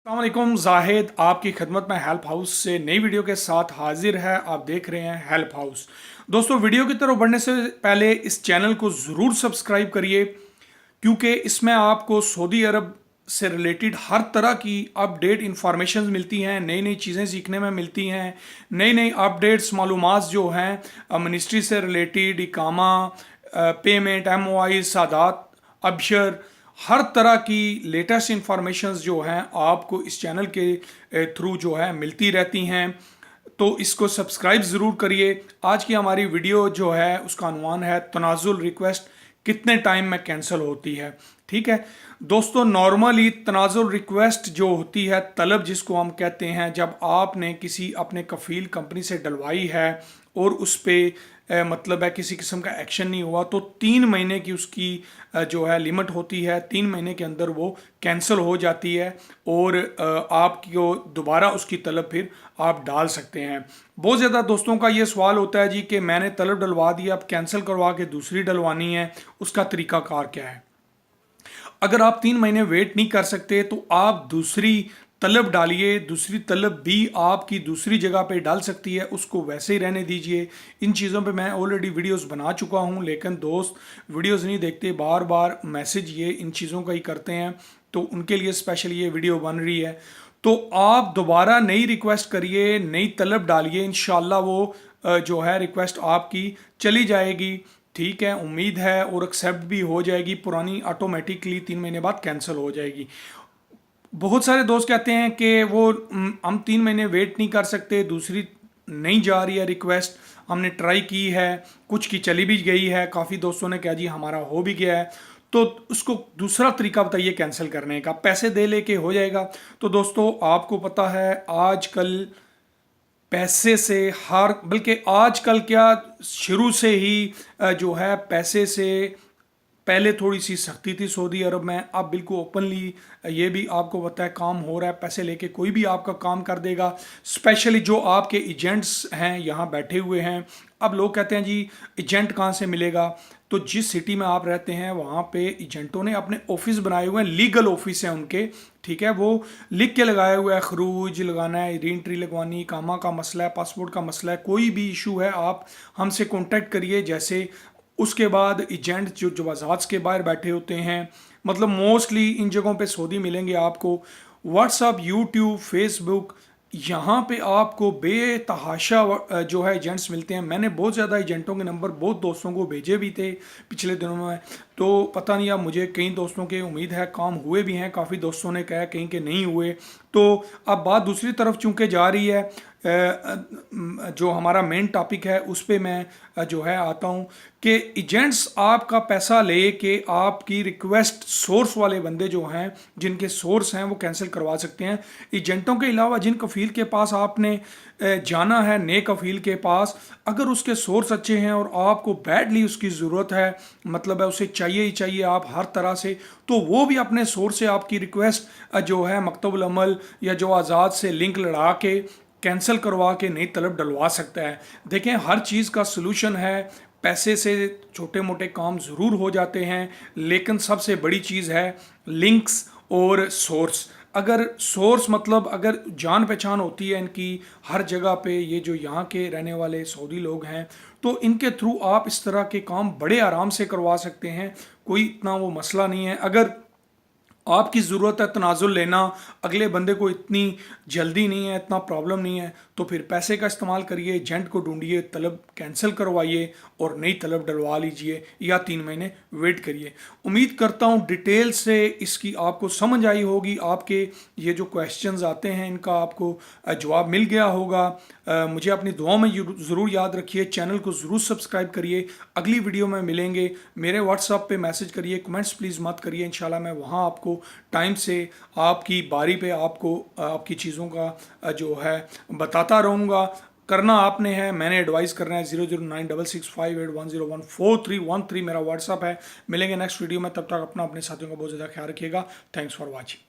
अस्सलामुअलैकुम, जाहिद आपकी खिदमत में हेल्प हाउस से नई वीडियो के साथ हाजिर है। आप देख रहे हैं हेल्प हाउस। दोस्तों, वीडियो की तरफ बढ़ने से पहले इस चैनल को ज़रूर सब्सक्राइब करिए, क्योंकि इसमें आपको सऊदी अरब से रिलेटेड हर तरह की अपडेट इंफॉर्मेशन मिलती हैं, नई नई चीज़ें सीखने में मिलती हैं, नई नई अपडेट्स मालूमात जो हैं मिनिस्ट्री से related, इकामा, payment, MOI, Sadat, Absher, हर तरह की लेटेस्ट इंफॉर्मेशंस जो हैं आपको इस चैनल के थ्रू जो है मिलती रहती हैं। तो इसको सब्सक्राइब ज़रूर करिए। आज की हमारी वीडियो जो है उसका अनुमान है तनाजुल रिक्वेस्ट कितने टाइम में कैंसिल होती है। ठीक है दोस्तों, नॉर्मली तनाजुल रिक्वेस्ट जो होती है, तलब जिसको हम कहते हैं, जब आपने किसी अपने कफ़ील कंपनी से डलवाई है और उस पर मतलब है किसी किस्म का एक्शन नहीं हुआ, तो 3 महीने की उसकी जो है लिमिट होती है। 3 महीने के अंदर वो कैंसिल हो जाती है और आपको दोबारा उसकी तलब फिर आप डाल सकते हैं। बहुत ज़्यादा दोस्तों का ये सवाल होता है जी कि मैंने तलब डलवा दी, अब कैंसिल करवा के दूसरी डलवानी है, उसका तरीकाकार क्या है। अगर आप 3 महीने वेट नहीं कर सकते तो आप दूसरी तलब डालिए। दूसरी तलब भी आपकी दूसरी जगह पे डाल सकती है, उसको वैसे ही रहने दीजिए। इन चीज़ों पे मैं ऑलरेडी वीडियोस बना चुका हूँ, लेकिन दोस्त वीडियोस नहीं देखते, बार बार मैसेज ये इन चीज़ों का ही करते हैं, तो उनके लिए स्पेशल ये वीडियो बन रही है। तो आप दोबारा नई रिक्वेस्ट करिए, नई तलब डालिए, इंशाल्लाह वो जो है रिक्वेस्ट आपकी चली जाएगी। ठीक है, उम्मीद है, और एक्सेप्ट भी हो जाएगी। पुरानी ऑटोमेटिकली 3 महीने बाद कैंसिल हो जाएगी। बहुत सारे दोस्त कहते हैं कि वो हम 3 महीने वेट नहीं कर सकते, दूसरी नहीं जा रही है रिक्वेस्ट, हमने ट्राई की है, कुछ की चली भी गई है, काफ़ी दोस्तों ने कहा जी हमारा हो भी गया है, तो उसको दूसरा तरीका बताइए कैंसिल करने का, पैसे दे लेके हो जाएगा। तो दोस्तों, आपको पता है आजकल पैसे से हर, बल्कि आजकल क्या, शुरू से ही जो है पैसे से पहले थोड़ी सी सख्ती थी सऊदी अरब में। अब बिल्कुल ओपनली ये भी आपको पता है काम हो रहा है, पैसे लेके कोई भी आपका काम कर देगा। स्पेशली जो आपके एजेंट्स हैं यहाँ बैठे हुए हैं। अब लोग कहते हैं जी एजेंट कहाँ से मिलेगा, तो जिस सिटी में आप रहते हैं वहाँ पे एजेंटों ने अपने ऑफिस बनाए हुए हैं, लीगल ऑफिस हैं उनके। ठीक है, वो लिख के लगाया हुआ है, खरूज लगाना है, री एंट्री लगवानी, कामा का मसला है, पासपोर्ट का मसला है, कोई भी इशू है आप हमसे कॉन्टेक्ट करिए। जैसे उसके बाद एजेंट जो जवाजात के बाहर बैठे होते हैं, मतलब मोस्टली इन जगहों पे सऊदी मिलेंगे आपको। व्हाट्सअप, यूट्यूब, फेसबुक, यहाँ पे आपको बेतहाशा जो है एजेंट्स मिलते हैं। मैंने बहुत ज़्यादा एजेंटों के नंबर बहुत दोस्तों को भेजे भी थे पिछले दिनों में, तो पता नहीं, अब मुझे कई दोस्तों के उम्मीद है काम हुए भी हैं, काफ़ी दोस्तों ने कहा कहीं के नहीं हुए। तो अब बात दूसरी तरफ चूँकि जा रही है, जो हमारा मेन टॉपिक है उस पर मैं जो है आता हूँ कि एजेंट्स आपका पैसा ले के आपकी रिक्वेस्ट सोर्स वाले बंदे जो हैं, जिनके सोर्स हैं, वो कैंसिल करवा सकते हैं। एजेंटों के अलावा जिन कफ़ील के पास आपने जाना है, नए कफ़ील के पास, अगर उसके सोर्स अच्छे हैं और आपको बैडली उसकी ज़रूरत है, मतलब है उसे चाहिए ही चाहिए आप हर तरह से, तो वो भी अपने सोर्स से आपकी रिक्वेस्ट जो है मकतबुल अमल या जो आज़ाद से लिंक लड़ा के कैंसिल करवा के नई तलब डलवा सकता है। देखें, हर चीज़ का सलूशन है। पैसे से छोटे मोटे काम ज़रूर हो जाते हैं, लेकिन सबसे बड़ी चीज़ है लिंक्स और सोर्स। अगर सोर्स मतलब अगर जान पहचान होती है इनकी हर जगह पे, ये जो यहाँ के रहने वाले सऊदी लोग हैं, तो इनके थ्रू आप इस तरह के काम बड़े आराम से करवा सकते हैं। कोई इतना वो मसला नहीं है। अगर आपकी ज़रूरत है तनाजुल लेना, अगले बंदे को इतनी जल्दी नहीं है, इतना प्रॉब्लम नहीं है, तो फिर पैसे का इस्तेमाल करिए, एजेंट को ढूंढिए, तलब कैंसिल करवाइए और नई तलब डलवा लीजिए, या 3 महीने वेट करिए। उम्मीद करता हूँ डिटेल से इसकी आपको समझ आई होगी। आपके ये जो क्वेश्चंस आते हैं इनका आपको जवाब मिल गया होगा। मुझे अपनी दुआओं में ज़रूर याद रखिए, चैनल को ज़रूर सब्सक्राइब करिए। अगली वीडियो में मिलेंगे। मेरे व्हाट्सएप पे मैसेज करिए, कमेंट्स प्लीज़ मत करिए, इंशाल्लाह मैं वहाँ आपको टाइम से आपकी बारी पे आपको आपकी चीज़ों का जो है बताता रहूँगा। करना आपने है, मैंने एडवाइस करना है। 00966581014313 मेरा व्हाट्सअप है। मिलेंगे नेक्स्ट वीडियो में, तब तक अपना अपने साथियों का बहुत ज़्यादा ख्याल रखिएगा। Thanks for watching.